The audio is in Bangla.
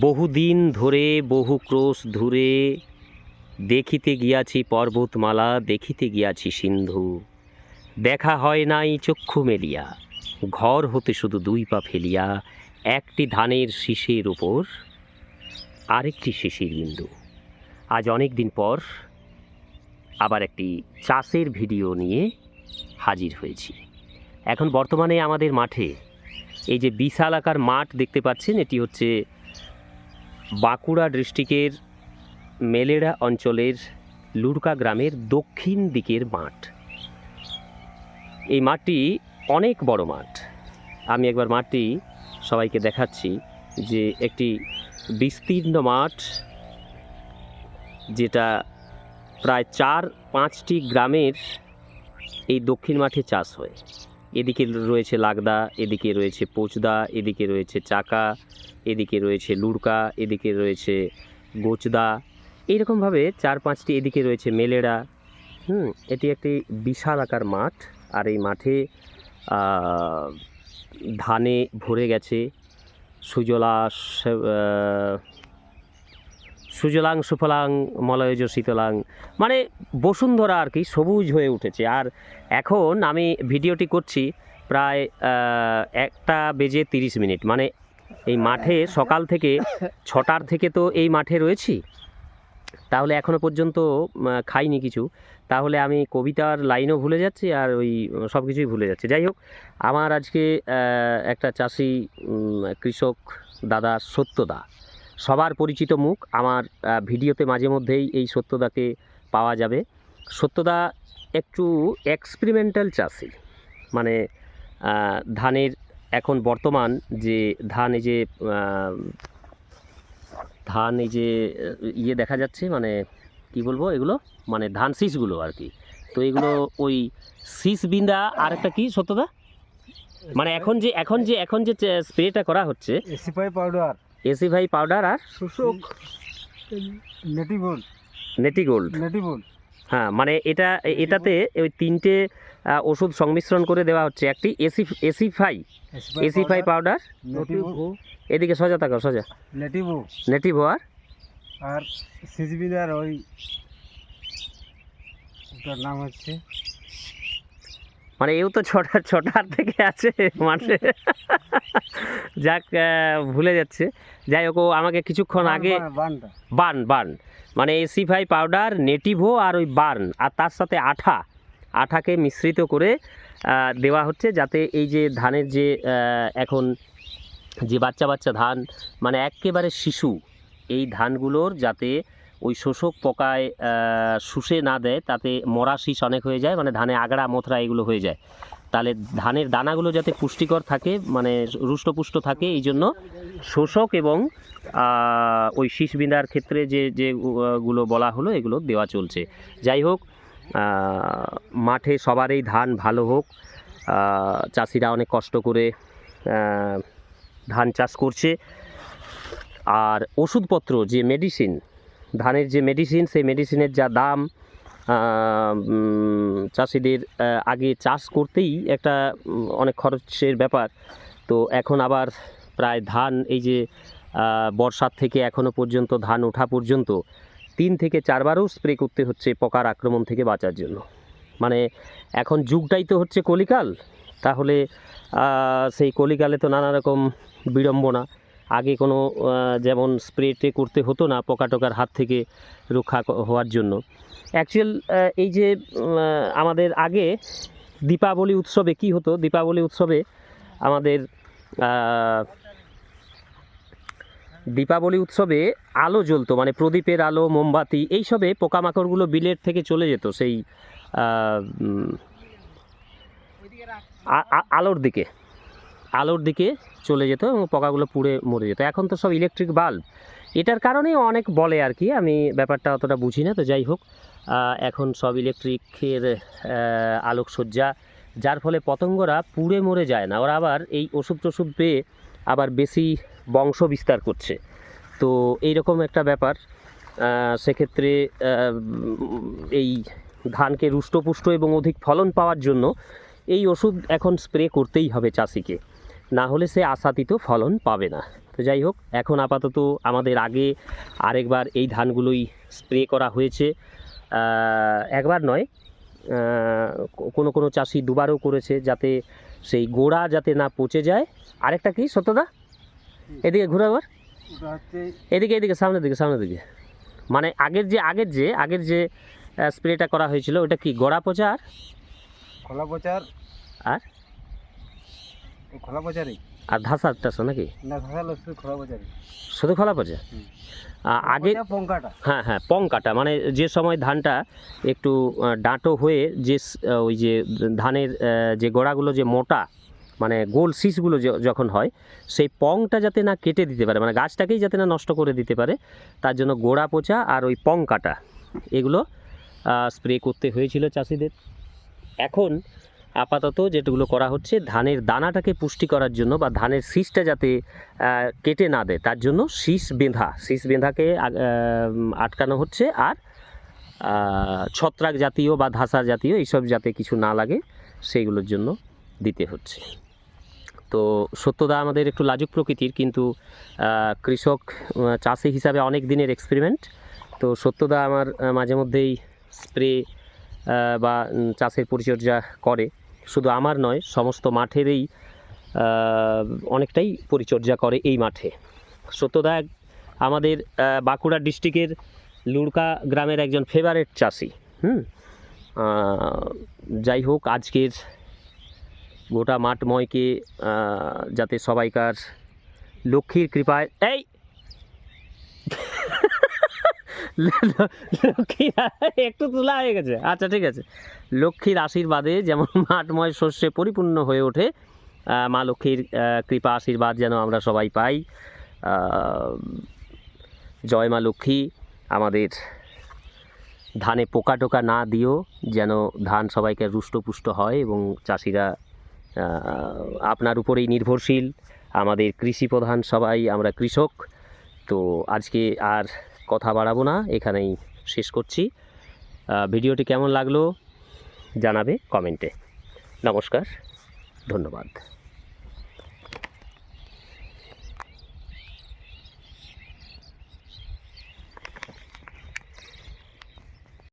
বহুদিন ধরে বহু ক্রোশ ধরে দেখিতে গিয়াছি পর্বতমালা, দেখিতে গিয়াছি সিন্ধু। দেখা হয় নাই চক্ষু মেলিয়া, ঘর হতে শুধু দুই পা ফেলিয়া একটি ধানের শীষের উপর আরেকটি শিশির বিন্দু। আজ অনেক দিন পর আবার একটি চাষের ভিডিও নিয়ে হাজির হয়েছি। এখন বর্তমানে আমাদের মাঠে এই যে বিশাল আকার মাঠ দেখতে পাচ্ছেন, এটি হচ্ছে বাঁকুড়া ডিস্ট্রিক্টের মেলেরা অঞ্চলের লুড়কা গ্রামের দক্ষিণ দিকের মাঠ। এই মাঠটি অনেক বড় মাঠ। আমি একবার মাঠটি সবাইকে দেখাচ্ছি যে একটি বিস্তীর্ণ মাঠ, যেটা প্রায় 4-5টি গ্রামের এই দক্ষিণ মাঠে চাষ হয়। এদিকে রয়েছে লাগদা, এদিকে রয়েছে পোচদা, এদিকে রয়েছে চাকা, এদিকে রয়েছে লুড়কা, এদিকে রয়েছে গোচদা, এইরকমভাবে 4-5টি, এদিকে রয়েছে মেলেরা। এটি একটি বিশাল আকার মাঠ। আর এই মাঠে ধানে ভরে গেছে সুজলাং সুফলাং মলয়জ শীতলাং, মানে বসুন্ধরা আর কি, সবুজ হয়ে উঠেছে। আর এখন আমি ভিডিওটি করছি প্রায় 1:30, মানে এই মাঠে সকাল থেকে 6টার থেকে তো এই মাঠে রয়েছি, তাহলে এখনও পর্যন্ত খাইনি কিছু। তাহলে আমি কবিতার লাইনও ভুলে যাচ্ছি আর ওই সব কিছুই ভুলে যাচ্ছি। যাই হোক, আমার আজকে একটা চাষি কৃষক দাদা সত্যদা, সবার পরিচিত মুখ। আমার ভিডিওতে মাঝে মধ্যেই এই সত্যদাকে পাওয়া যাবে। সত্যদা একটু এক্সপেরিমেন্টাল চাষি, মানে ধানের এখন বর্তমান যে ধান, এই যে ইয়ে দেখা যাচ্ছে, মানে কি বলবো এগুলো, মানে ধান শীষগুলো আর কি। তো এগুলো ওই শীষ বিন্দা আর একটা কি সত্যদা, মানে এখন যে স্প্রেটা করা হচ্ছে এসিফাই পাউডার আর নেটিগোল্ড। হ্যাঁ, মানে এটাতে ওই 3টে ওষুধ সংমিশ্রণ করে দেওয়া হচ্ছে। একটি এসিফাই পাউডার, এদিকে সোজা থাকো, সোজা নেটিভো আর সিজবিদার, ওই ওটার নাম হচ্ছে, মানে এও তো ছটার থেকে আছে মাঠে। যাক, ভুলে যাচ্ছে। যাই হোক, আমাকে কিছুক্ষণ আগে বার্ন, মানে এসিফাই পাউডার, নেটিভো আর ওই বার্ন, আর তার সাথে আঠাকে মিশ্রিত করে দেওয়া হচ্ছে, যাতে এই যে ধানের যে এখন যে বাচ্চা ধান, মানে একেবারে শিশু, এই ধানগুলোর যাতে ওই শোষক পোকায় শুষে না দেয়, তাতে মরা শীষ অনেক হয়ে যায়, মানে ধানে আগড়া মোথরা এগুলো হয়ে যায়। তাহলে ধানের দানাগুলো যাতে পুষ্টিকর থাকে, মানে রুষ্টপুষ্ট থাকে, এই জন্য শোষক এবং ওই শীষ বিঁধার ক্ষেত্রে যেগুলো বলা হলো, এগুলো দেওয়া চলছে। যাই হোক, মাঠে সবারই ধান ভালো হোক। চাষিরা অনেক কষ্ট করে ধান চাষ করছে। আর ওষুধপত্র, যে মেডিসিন, ধানের যে মেডিসিন, সেই মেডিসিনের যা দাম, চাষিদের আগে চাষ করতেই একটা অনেক খরচের ব্যাপার। তো এখন আবার প্রায় ধান, এই যে বর্ষার থেকে এখনও পর্যন্ত ধান ওঠা পর্যন্ত 3 থেকে 4 বারও স্প্রে করতে হচ্ছে পোকার আক্রমণ থেকে বাঁচার জন্য। মানে এখন যুগটাই তো হচ্ছে কলিকাল। তাহলে সেই কলিকালে তো নানা রকম বিড়ম্বনা। আগে কোনো যেমন স্প্রেতে করতে হতো না পোকা টোকার হাত থেকে রক্ষা হওয়ার জন্য। অ্যাকচুয়াল এই যে আমাদের আগে দীপাবলি উৎসবে কি হতো, দীপাবলি উৎসবে আমাদের আলো জ্বলতো, মানে প্রদীপের আলো, মোমবাতি, এইসবে পোকামাকড়গুলো বিলের থেকে চলে যেত সেই আলোর দিকে চলে যেত এবং পোকাগুলো পুড়ে মরে যেত। এখন তো সব ইলেকট্রিক বাল্ব, এটার কারণেই অনেক বলে আর কি, আমি ব্যাপারটা অতটা বুঝি না। তো যাই হোক, এখন সব ইলেকট্রিকের আলোকসজ্জা, যার ফলে পতঙ্গরা পুড়ে মরে যায় না, ওরা আবার এই ওষুধ পেয়ে আবার বেশি বংশ বিস্তার করছে। তো এইরকম একটা ব্যাপার। সেক্ষেত্রে এই ধানকে রুষ্টপুষ্ট এবং অধিক ফলন পাওয়ার জন্য এই ওষুধ এখন স্প্রে করতেই হবে চাষিকে, না হলে সে আশাতীত ফলন পাবে না। তো যাই হোক, এখন আপাতত আমাদের আগে আরেকবার এই ধানগুলোই স্প্রে করা হয়েছে, একবার নয়, কোনো কোনো চাষি দুবারও করেছে, যাতে সেই গোড়া যাতে না পচে যায়। আরেকটা কি সত্যদা, এদিকে ঘুরে আবার, এদিকে সামনের দিকে, মানে আগের যে স্প্রেটা করা হয়েছিল ওটা কি গোড়া পচা আর খোলা পচার আর খোলা পচারই আর ধাসার টাসা নাকি? না, ধাসার খোলা পচারই, শুধু খোলা পচা। আগে পঙ্কাটা, হ্যাঁ পংকাটা, মানে যে সময় ধানটা একটু ডাঁটো হয়ে যে ওই যে ধানের যে গোড়াগুলো যে মোটা, মানে গোল শীষগুলো যখন হয়, সেই পংটা যাতে না কেটে দিতে পারে, মানে গাছটাকেই যাতে না নষ্ট করে দিতে পারে, তার জন্য গোড়া পচা আর ওই পংকাটা এগুলো স্প্রে করতে হয়েছিল চাষিদের। এখন আপাতত যেগুলো করা হচ্ছে ধানের দানাটাকে পুষ্টি করার জন্য, বা ধানের শীষটা যাতে কেটে না দেয় তার জন্য শীষ বেঁধাকে আটকানো হচ্ছে, আর ছত্রাক জাতীয় বা ধাসা জাতীয় এইসব যাতে কিছু না লাগে সেইগুলোর জন্য দিতে হচ্ছে। তো সত্যদা আমাদের একটু লাজুক প্রকৃতির, কিন্তু কৃষক চাষি হিসাবে অনেক দিনের এক্সপেরিমেন্ট। তো সত্যদা আমার মাঝে মধ্যেই স্প্রে বা চাষের পরিচর্যা করে, শুধু আমার নয়, সমস্ত মাঠেরই অনেকটাই পরিচর্যা করে এই মাঠে। সত্যদা আমাদের বাঁকুড়া ডিস্ট্রিক্টের লুড়কা গ্রামের একজন ফেভারেট চাষি। যাই হোক, আজকের গোটা মাঠময়কে যাতে সবাইকার লক্ষ্মীর কৃপায়, এই লক্ষ্মী একটু তোলা হয়ে গেছে, আচ্ছা ঠিক আছে, লক্ষ্মীর আশীর্বাদে যেমন মাঠময় শস্যে পরিপূর্ণ হয়ে ওঠে, মা লক্ষ্মীর কৃপা আশীর্বাদ যেন আমরা সবাই পাই। জয় মা লক্ষ্মী, আমাদের ধানে পোকা টোকা না দিও, যেন ধান সবাইকে রুষ্টপুষ্ট হয়, এবং চাষিরা আপনার উপরেই নির্ভরশীল। আমাদের কৃষি প্রধান সবাই, আমরা কৃষক। তো আজকে আর কথা বাড়াবো না, এখানেই শেষ করছি। ভিডিওটি কেমন লাগলো জানাবে কমেন্টে। নমস্কার, ধন্যবাদ।